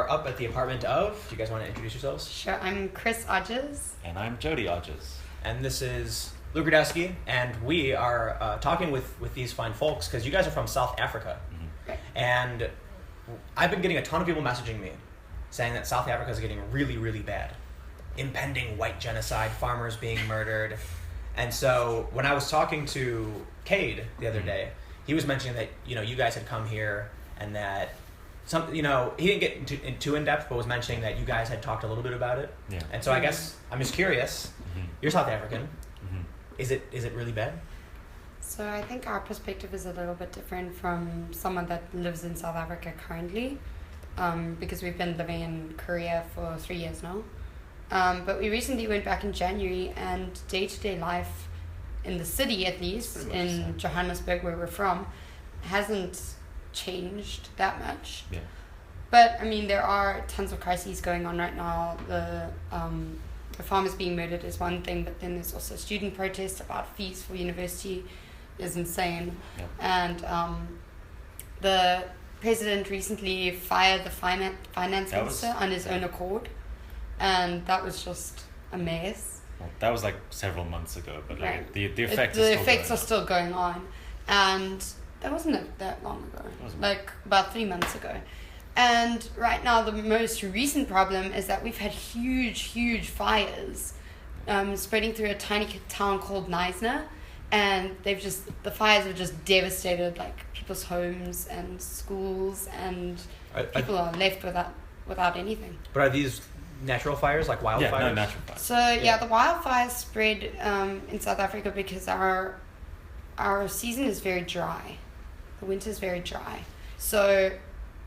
are up at the apartment of... Do you guys want to introduce yourselves? Sure, I'm Chris Odges. And I'm Jody Odges. And this is Luke Radowski, and we are talking with these fine folks because you guys are from South Africa. Right. And I've been getting a ton of people messaging me saying that South Africa is getting really, really bad. Impending white genocide, farmers being murdered. And so when I was talking to Cade the other day, he was mentioning that, you guys had come here and that he didn't get too in depth, but was mentioning that you guys had talked a little bit about it. Yeah. And so I guess I'm just curious. You're South African. Is it really bad? So I think our perspective is a little bit different from someone that lives in South Africa currently, because we've been living in Korea for 3 years now. But we recently went back in January, and day-to-day life in the city, at least, in Johannesburg, where we're from, hasn't changed that much. Yeah. But, I mean, there are tons of crises going on right now. The farmers being murdered is one thing, but then there's also student protests about fees for university is insane. Yeah. And the president recently fired the finance minister on his own accord. And that was just a mess. Well, that was like several months ago, but like Right. the effects are still going on. And that wasn't that long ago. Like about 3 months ago. And right now the most recent problem is that we've had huge fires spreading through a tiny town called Knysna. And the fires have just devastated like people's homes and schools, and people are left without anything. But are these natural fires, like wildfires? Yeah, no, natural fires. So the wildfires spread in South Africa because our season is very dry. The winter is very dry. So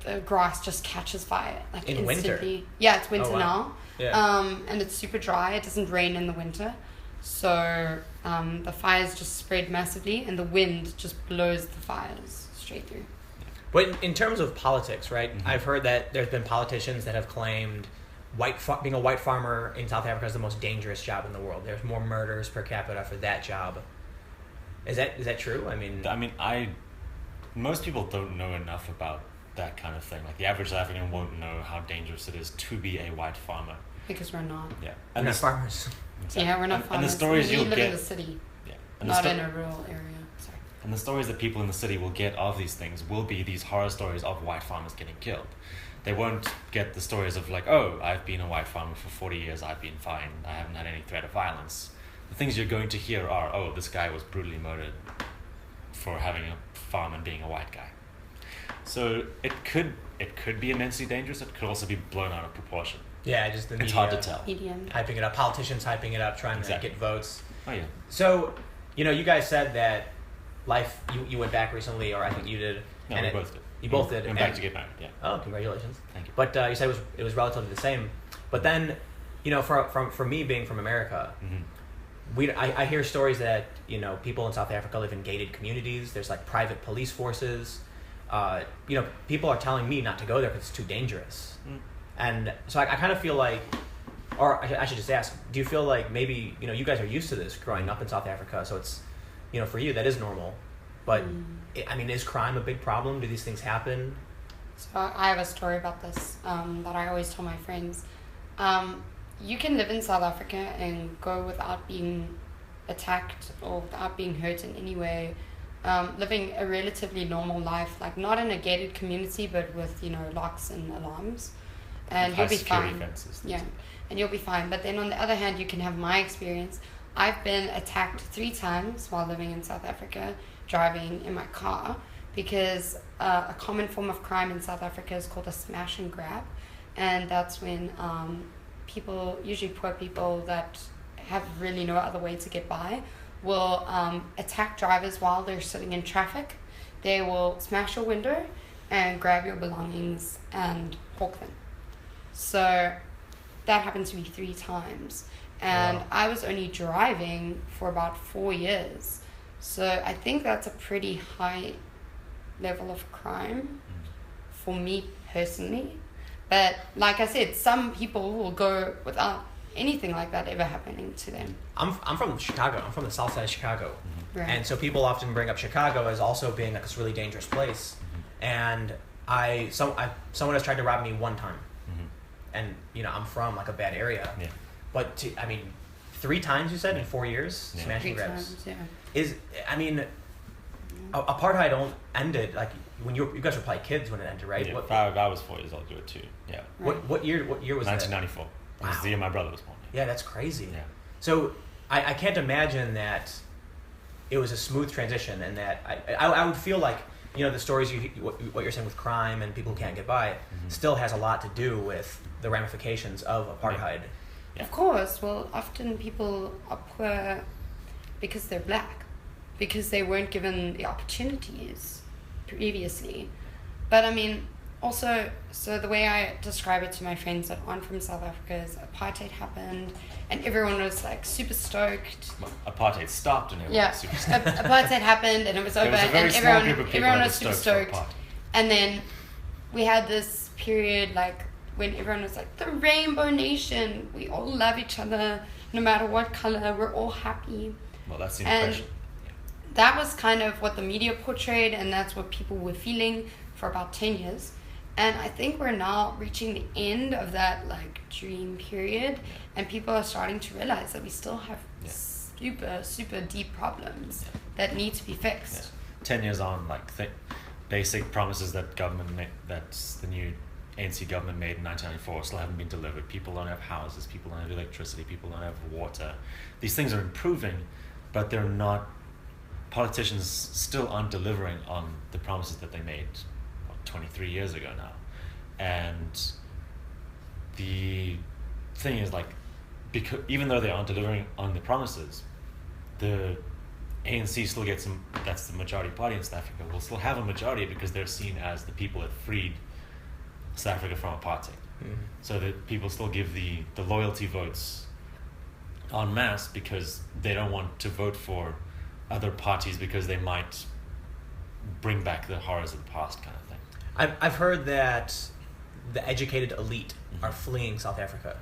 the grass just catches fire like in instantly. Winter? Yeah, it's winter wow. now. Yeah. And it's super dry. It doesn't rain in the winter. So the fires just spread massively, and the wind just blows the fires straight through. But in terms of politics, right? I've heard that there's been politicians that have claimed being a white farmer in South Africa is the most dangerous job in the world. There's more murders per capita for that job. Is that true? Most people don't know enough about that kind of thing. Like the average South African won't know how dangerous it is to be a white farmer. Because we're not. Yeah. And they're farmers. Exactly. Yeah, we're not farmers. And the stories we you'll live get in the city, yeah. And not in a rural area. Sorry. And the stories that people in the city will get of these things will be these horror stories of white farmers getting killed. They won't get the stories of like, oh, I've been a white farmer for 40 years, I've been fine, I haven't had any threat of violence. The things you're going to hear are, oh, this guy was brutally murdered for having a farm and being a white guy. So it could be immensely dangerous. It could also be blown out of proportion. Yeah, just the media. It's hard to tell. Hyping it up. Politicians hyping it up, trying to get votes. Oh, yeah. So, you guys said that life, you went back recently, or I think you did. No, we both did. You both did. Went back to get married, yeah. Oh, congratulations. Thank you. But you said it was relatively the same. But then, for me being from America, I hear stories that, people in South Africa live in gated communities. There's like private police forces. People are telling me not to go there because it's too dangerous. And so I kind of feel like, or I should just ask, do you feel like maybe, you guys are used to this growing up in South Africa, so it's, for you that is normal. But, is crime a big problem? Do these things happen? So I have a story about this that I always tell my friends. You can live in South Africa and go without being attacked or without being hurt in any way, living a relatively normal life, like not in a gated community, but with, locks and alarms. And you'll be fine. Fences, yeah, and you'll be fine. But then on the other hand, you can have my experience. I've been attacked 3 times while living in South Africa, driving in my car, because a common form of crime in South Africa is called a smash and grab. And that's when people, usually poor people that have really no other way to get by, will attack drivers while they're sitting in traffic. They will smash your window and grab your belongings and hawk them. So that happened to me 3 times. And Wow. I was only driving for about 4 years. So I think that's a pretty high level of crime for me personally. But like I said, some people will go without anything like that ever happening to them. I'm from Chicago. I'm from the south side of Chicago. Right. And so people often bring up Chicago as also being like this really dangerous place. And someone has tried to rob me 1 time. and I'm from like a bad area. Yeah. But 3 times you said in 4 years, Yeah. smash 3 and grabs. times, yeah. Apartheid ended like when you guys were probably kids when it ended, right? Yeah, What, I was 4 years old. You were 2. Yeah. what year was that? 1994. It was Wow. the year my brother was born. Yeah, that's crazy. Yeah. So I can't imagine that it was a smooth transition, and that I would feel like the stories what you're saying with crime and people who can't get by still has a lot to do with the ramifications of apartheid. Yeah. Of course. Well, often people are poor because they're black, because they weren't given the opportunities previously. But also, so the way I describe it to my friends that aren't from South Africa is apartheid happened and everyone was like super stoked. Well, apartheid stopped and everyone Yeah, was super stoked. apartheid happened and it was over, There was a very and small group of people everyone that was were super stoked for stoked. apartheid. And then we had this period like when everyone was like the Rainbow Nation. We all love each other, no matter what color. We're all happy. Well, that's the And impression. that was kind of what the media portrayed, and that's what people were feeling for about 10 years. And I think we're now reaching the end of that like dream period, and people are starting to realize that we still have super deep problems that need to be fixed. 10 years on, like basic promises that the new ANC government made in 1994 still haven't been delivered. People don't have houses, people don't have electricity, people don't have water. These things are improving, but they're not. Politicians still aren't delivering on the promises that they made 23 years ago now. And the thing is, like, because even though they aren't delivering on the promises, the ANC still gets that's the majority party in South Africa, will still have a majority because they're seen as the people that freed South Africa from apartheid. So that people still give the loyalty votes en masse because they don't want to vote for other parties because they might bring back the horrors of the past, kind of thing. I've heard that the educated elite are fleeing South Africa.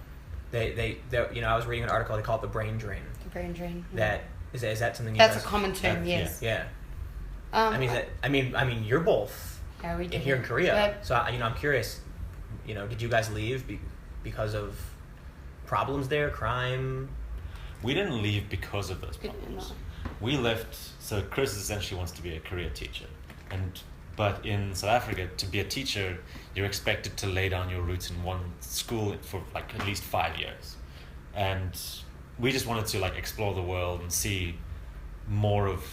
They I was reading an article, they call it the brain drain. The brain drain. That is that something you That's guys, a common term, yes. Yeah. You're both Yeah, we did. here in Korea. But So I'm curious, did you guys leave because of problems there, crime? We didn't leave because of those No. problems. We left. So Chris essentially wants to be a career teacher, but in South Africa, to be a teacher, you're expected to lay down your roots in one school for like at least 5 years, and we just wanted to like explore the world and see more of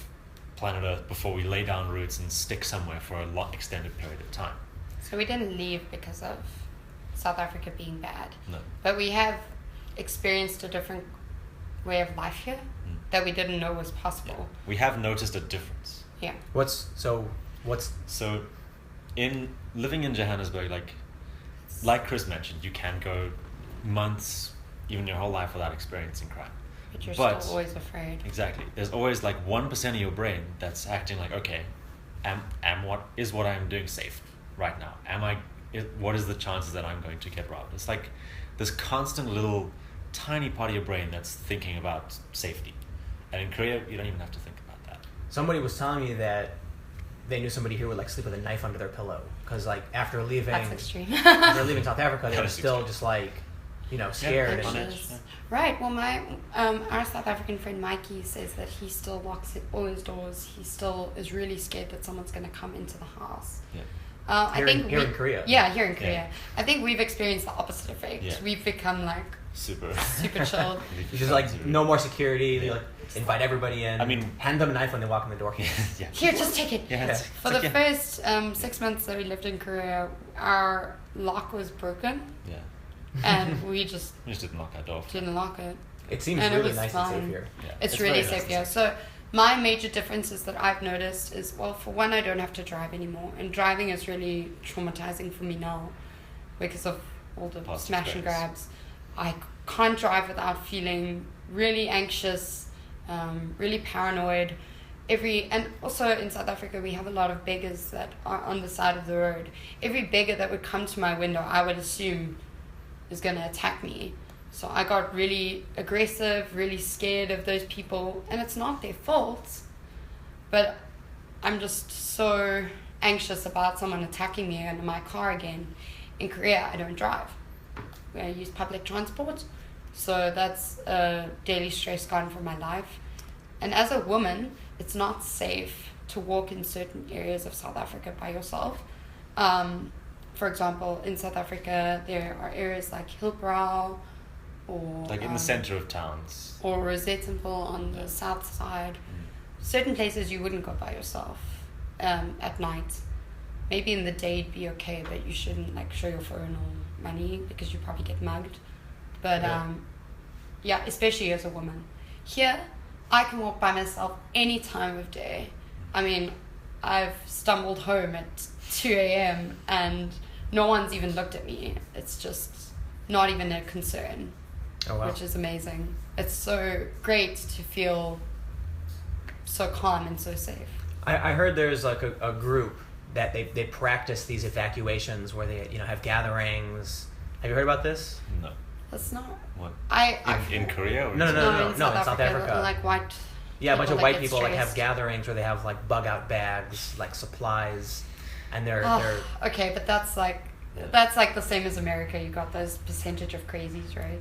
planet Earth before we lay down roots and stick somewhere for a long extended period of time. So we didn't leave because of South Africa being bad. No. But we have experienced a different way of life here that we didn't know was possible. We have noticed a difference. Yeah. What's So, in living in Johannesburg, like Chris mentioned, you can go months, even your whole life, without experiencing crime. But you're But- still always afraid. Exactly. There's always like 1% of your brain that's acting like, okay, what I'm doing safe right now? What is the chances that I'm going to get robbed? It's like this constant little tiny part of your brain that's thinking about safety. And in Korea, you don't even have to think about that. Somebody was telling me that they knew somebody here would like sleep with a knife under their pillow because like after leaving That's extreme. after leaving South Africa, they That were is still extreme. just like scared. on and, edge. Anxious. Right. Well, my our South African friend Mikey says that he still locks all his doors. He still is really scared that someone's going to come into the house. Yeah. I think here in Korea. Yeah, here in Korea. Yeah. I think we've experienced the opposite effect. Yeah. We've become like Super chilled. It's just like no more security. They like invite everybody in. I mean- hand them a knife when they walk in the door. yeah. Here, just take it. Yeah, it's- For it's the like, first 6 months that we lived in Korea, our lock was broken, yeah. and we just We just didn't lock our door. didn't lock it. It seems And it really was nice and fine. safe here. Yeah. It's really very nice safe, yeah. So my major differences that I've noticed is, well, for one, I don't have to drive anymore, and driving is really traumatizing for me now because of all the Past smash and experience. grabs. I can't drive without feeling really anxious, really paranoid. And also in South Africa, we have a lot of beggars that are on the side of the road. Every beggar that would come to my window, I would assume is going to attack me. So I got really aggressive, really scared of those people, and it's not their fault, but I'm just so anxious about someone attacking me in my car again. In Korea, I don't drive. use public transport. So that's a daily stress gone from my life. And as a woman, it's not safe to walk in certain areas of South Africa by yourself. For example, in South Africa, there are areas like Hillbrow, or Like in the center of towns. or Rosettenville on the south side. Certain places you wouldn't go by yourself at night. Maybe in the day it'd be okay, but you shouldn't like show your phone or money because you probably get mugged. But yeah, especially as a woman. Here, I can walk by myself any time of day. I mean, I've stumbled home at 2 a.m. and no one's even looked at me. It's just not even a concern. Oh, wow. Which is amazing. It's so great to feel so calm and so safe. I heard there's like a group that they practice these evacuations where they have gatherings. Have you heard about this? No. That's not. What? In I've Korea? Or No, in South Africa. Like white. Yeah, a bunch of people white that get people like have stressed. gatherings where they have like bug out bags, like supplies, and they're Okay, but that's like the same as America. You got those percentage of crazies, right?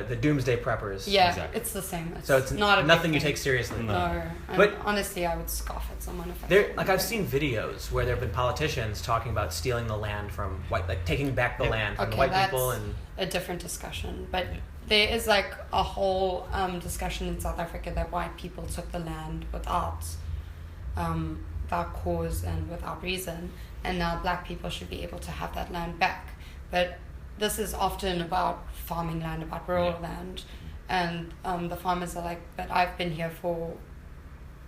the doomsday preppers. Yeah, Exactly. it's the same. So it's not nothing you thing. take seriously. No, But- honestly, I would scoff at someone if I. There, like I've seen videos where there have been politicians talking about stealing the land from white, like taking back the land from the white that's people, and a different discussion. But there is like a whole discussion in South Africa that white people took the land without cause and without reason, and now black people should be able to have that land back. But this is often about farming land, about rural land, and the farmers are like, but I've been here for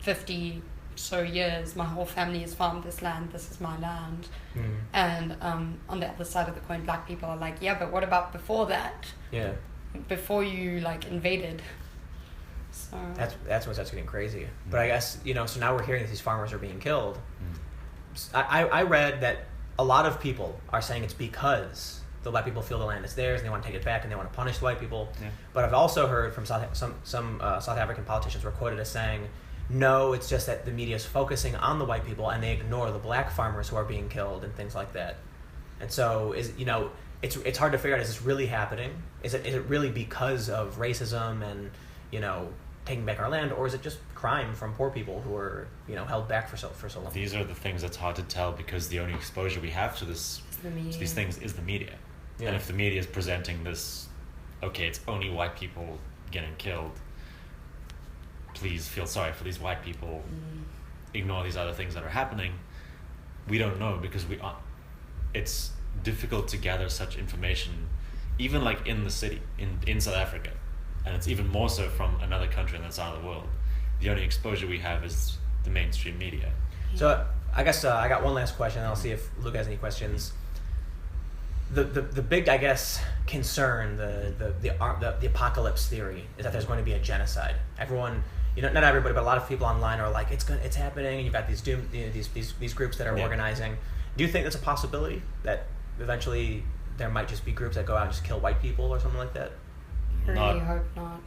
50 so years, my whole family has farmed this land, this is my land. And on the other side of the coin, black people are like, yeah, but what about before that? yeah, Before you like invaded. So that's when it starts getting crazy. But I guess so now we're hearing that these farmers are being killed. I read that a lot of people are saying it's because the black people feel the land is theirs and they want to take it back and they want to punish the white people. Yeah. But I've also heard from some South African politicians were quoted as saying, no, it's just that the media is focusing on the white people and they ignore the black farmers who are being killed and things like that. And so it's hard to figure out, is this really happening? Is it really because of racism and taking back our land, or is it just crime from poor people who are held back for so long? These are the things that's hard to tell because the only exposure we have to these things is the media. Yeah. And if the media is presenting this, okay, it's only white people getting killed, please feel sorry for these white people, ignore these other things that are happening. We don't know because it's difficult to gather such information, even like in the city, in South Africa. And it's even more so from another country on the side of the world. The only exposure we have is the mainstream media. So I guess I got one last question, and I'll see if Luke has any questions. The big, I guess, concern, the apocalypse theory is that there's going to be a genocide. Everyone, not everybody, but a lot of people online are like, it's happening, and you've got these these groups that are organizing. Do you think that's a possibility that eventually there might just be groups that go out and just kill white people or something like that? I really hope not.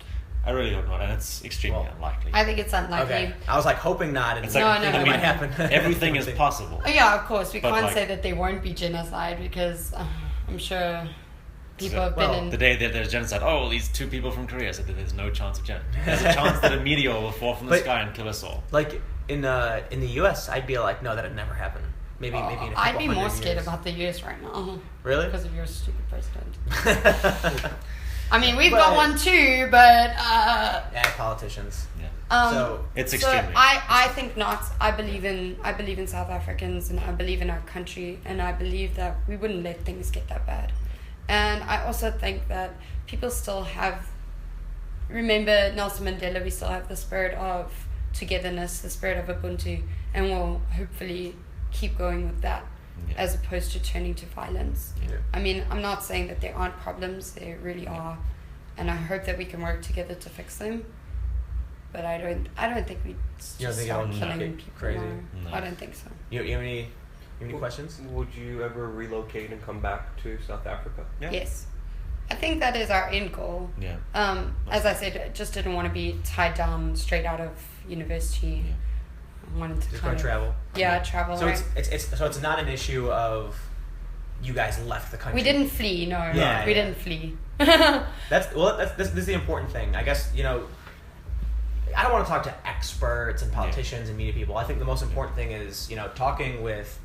I really hope not, and it's extremely unlikely. I think it's unlikely. Okay, I was like hoping not, and it's like, no, it might happen. Everything is possible. Oh, yeah, of course. We But can't like, say that there won't be genocide because I'm sure people have been in... The day that there's genocide, these 2 people from Korea said that there's no chance of genocide. There's a chance that a meteor will fall from the sky and kill us all. Like in the US, I'd be like, no, that'd never happen. Maybe in a couple I'd be more scared years. about the US right now. Really? Because of your stupid president. I mean, we've got one too, but... politicians. Yeah. So it's extremely... I think not. I believe in South Africans, and I believe in our country, and I believe that we wouldn't let things get that bad. And I also think that people still have... Remember Nelson Mandela, we still have the spirit of togetherness, the spirit of Ubuntu, and we'll hopefully keep going with that. Yeah. As opposed to turning to violence. Yeah. I mean, I'm not saying that there aren't problems, there really are, and I hope that we can work together to fix them. But I don't think we just start killing people. Crazy. No. I don't think so. You have any questions? Would you ever relocate and come back to South Africa? Yeah. Yes, I think that is our end goal. Yeah. As I said, I just didn't want to be tied down straight out of university. Yeah. I wanted to just go travel. Yeah, travel. So right? it's not an issue of you guys left the country. We didn't flee, no. Yeah, we yeah. didn't flee. This is the important thing. I guess, you know, I don't want to talk to experts and politicians and media people. I think the most important thing is, you know, talking with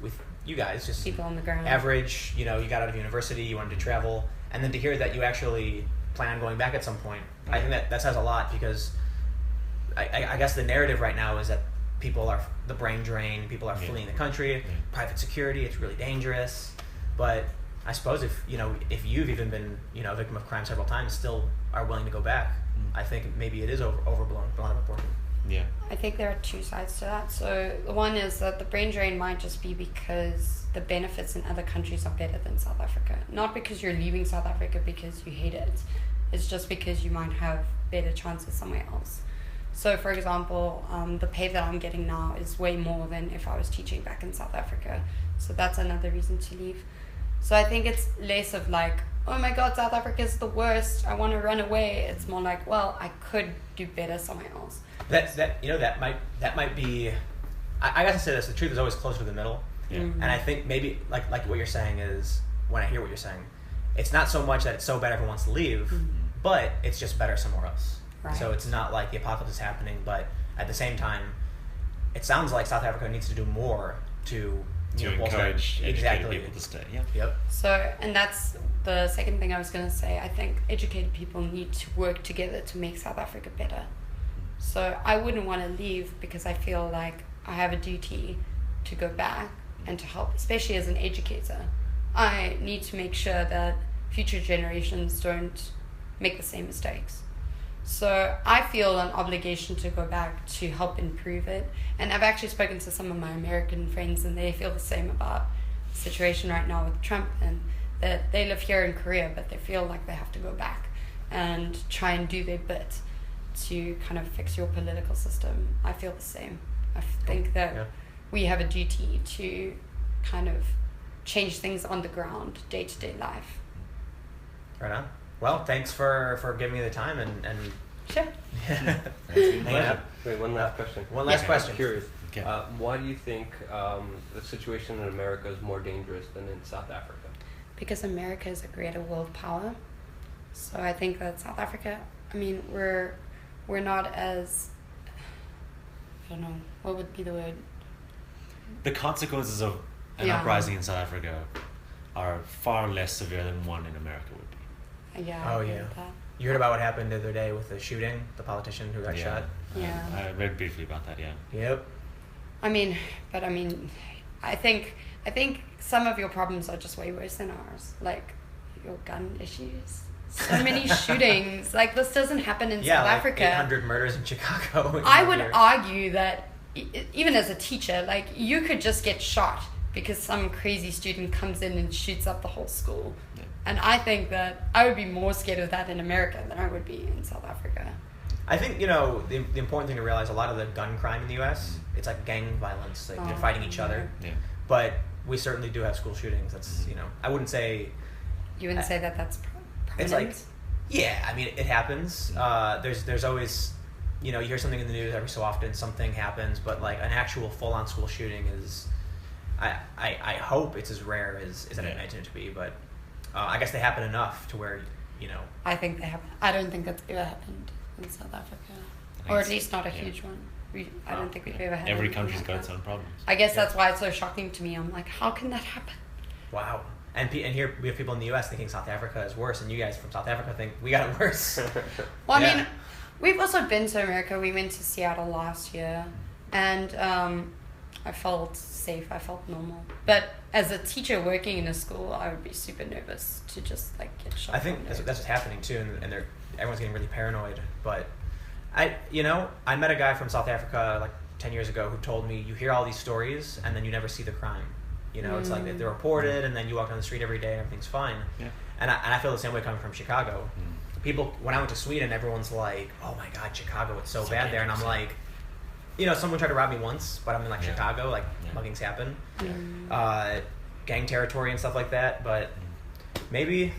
you guys, just People on the ground. average, you know, you got out of university, you wanted to travel, and then to hear that you actually plan on going back at some point, I think that says a lot, because I guess the narrative right now is that people are the brain drain, people are fleeing the country, private security, it's really dangerous. But I suppose if you've even been, you know, a victim of crime several times, still are willing to go back, I think maybe it is overblown. Yeah. I think there are two sides to that. So the one is that the brain drain might just be because the benefits in other countries are better than South Africa. Not because you're leaving South Africa because you hate it. It's just because you might have better chances somewhere else. So for example, the pay that I'm getting now is way more than if I was teaching back in South Africa. So that's another reason to leave. So I think it's less of like, oh my God, South Africa is the worst, I want to run away. It's more like, well, I could do better somewhere else. That might be. I gotta say this. The truth is always closer to the middle. Yeah. Mm-hmm. And I think maybe like what you're saying is, when I hear what you're saying, it's not so much that it's so bad everyone wants to leave, but it's just better somewhere else. Right. So it's not like the apocalypse is happening, but at the same time, it sounds like South Africa needs to do more to encourage educated people to stay. Yeah. Yep. So, and that's the second thing I was going to say. I think educated people need to work together to make South Africa better. So I wouldn't want to leave because I feel like I have a duty to go back and to help, especially as an educator. I need to make sure that future generations don't make the same mistakes. So I feel an obligation to go back to help improve it. And I've actually spoken to some of my American friends, and they feel the same about the situation right now with Trump, and that they live here in Korea, but they feel like they have to go back and try and do their bit to kind of fix your political system. I feel the same. I think that we have a duty to kind of change things on the ground, day-to-day life. Right on. Well, thanks for giving me the time and Sure. hanging out. Wait, one last question. One last question. I'm curious. Okay. Why do you think the situation in America is more dangerous than in South Africa? Because America is a greater world power. So I think that South Africa, I mean, we're not as, I don't know, what would be the word? The consequences of an uprising in South Africa are far less severe than one in America would be. Yeah. Oh, I agree yeah. with that. You heard about what happened the other day with the shooting, the politician who got shot? Yeah. I read briefly about that, yeah. Yep. I think some of your problems are just way worse than ours. Like your gun issues. So many shootings. Like this doesn't happen in South Africa. 800 murders in Chicago. I would argue that even as a teacher, like you could just get shot because some crazy student comes in and shoots up the whole school. Yeah. And I think that I would be more scared of that in America than I would be in South Africa. I think, the important thing to realize, a lot of the gun crime in the U.S., it's like gang violence, like they're fighting each other. Yeah. But we certainly do have school shootings. That's, I wouldn't say... You wouldn't say that that's prominent? It's like, yeah, I mean, it happens. There's always, you hear something in the news every so often, something happens, but like an actual full-on school shooting is, I hope it's as rare as I imagine it to be, but I guess they happen enough to where, I think they happen. I don't think that's ever happened in South Africa. Or at least not a huge one. I don't think we've ever had Every anything country's like got that. its own problems. I guess that's why it's so shocking to me. I'm like, how can that happen? Wow. And here we have people in the U.S. thinking South Africa is worse, and you guys from South Africa think we got it worse. Well, I mean, we've also been to America. We went to Seattle last year, and I felt safe. I felt normal. But as a teacher working in a school, I would be super nervous to just like get shot. I think that's what's happening too, and everyone's getting really paranoid. But I met a guy from South Africa like 10 years ago who told me, you hear all these stories and then you never see the crime. It's like they're reported, and then you walk down the street every day and everything's fine. Yeah. And I feel the same way coming from Chicago. People, when I went to Sweden, everyone's like, oh my God, Chicago, it's so bad there. And I'm like, someone tried to rob me once, but I'm in like Chicago, like muggings happen. Gang territory and stuff like that. But maybe,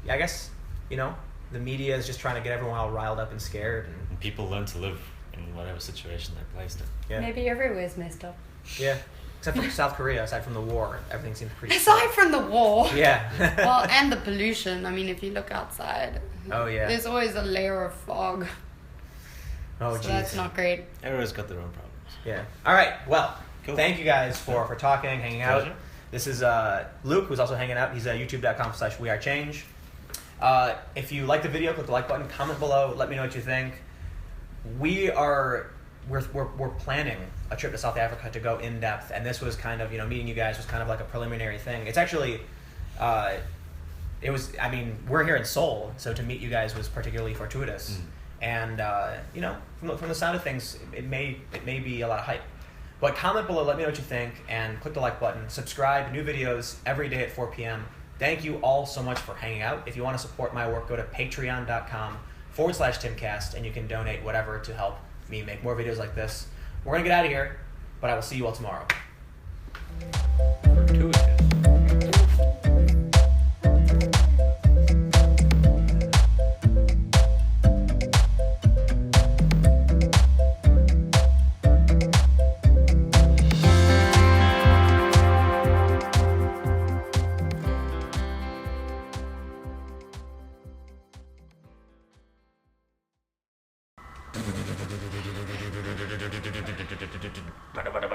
I guess, the media is just trying to get everyone all riled up and scared. And people learn to live in whatever situation they're placed in. Yeah. Maybe everywhere's messed up. Yeah. Except for South Korea, aside from the war, everything seems pretty. Aside from the war. Yeah. Well, and the pollution. I mean, if you look outside. Oh yeah. There's always a layer of fog. Oh So geez. that's not great. Everyone's got their own problems. Yeah. All right. Well, Cool. thank you guys for talking, hanging out. Pleasure. This is Luke, who's also hanging out. He's at youtube.com/wearechange. If you like the video, click the like button, comment below, let me know what you think. We're planning a trip to South Africa to go in depth, and this was kind of, meeting you guys was kind of like a preliminary thing. It's actually, we're here in Seoul, so to meet you guys was particularly fortuitous. And from the sound of things, it may be a lot of hype. But comment below, let me know what you think, and click the like button. Subscribe, new videos every day at 4 p.m. Thank you all so much for hanging out. If you want to support my work, go to patreon.com/Timcast, and you can donate whatever to help me make more videos like this. We're going to get out of here, but I will see you all tomorrow. Fortuitous. Bada, bada,